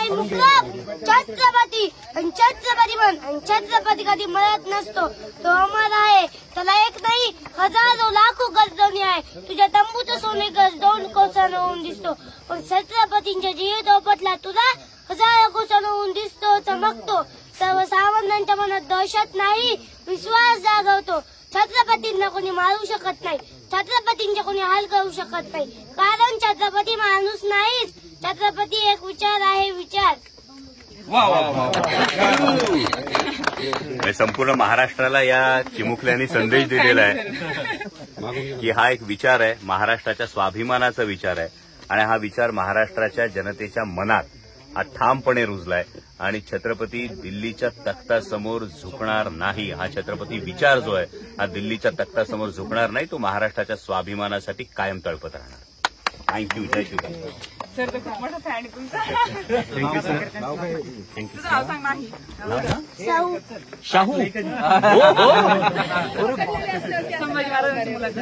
शिवशाही मुक्राब छत्रपती आणि छत्रपती म्हण आणि छत्रपती कधी मरत नसतो, तो अमर आहे. त्याला एक नाही हजारो लाखो गरजणी आहे. तुझ्या तंबूचं सोने गज 2 कोसानं होऊन दिसतो, पण छत्रपतींच्या जीव दोपटला तुला हजारो कोसानं होऊन दिसतो, चमकतो. सर्वसामान्यांच्या मनात दहशत नाही, विश्वास जागवतो. छत्रपतींना कोणी मारू शकत नाही, छत्रपतींचे कोणी हाल करू शकत नाही, कारण छत्रपती माणूस नाहीच, छत्रपती एक विचार आहे, विचार. संपूर्ण महाराष्ट्राला या चिमुकल्यांनी संदेश दिलेला आहे की हा एक विचार आहे, महाराष्ट्राच्या स्वाभिमानाचा विचार आहे आणि हा विचार महाराष्ट्राच्या जनतेच्या मनात हा ठामपणे रुजलाय आणि छत्रपती दिल्लीच्या तख्तासमोर झुकणार नाही. हा छत्रपती विचार जो आहे हा दिल्लीच्या तख्तासमोर झुकणार नाही, तो महाराष्ट्राच्या स्वाभिमानासाठी कायम तळपत राहणार. थँक्यू. जय शिवराय. सर तो खूप मोठा फॅन आहे तुमचा. Thank you sir. तुझं नाव सांग नाही. शाहू. संभाजी महाराजांची मुलाखत.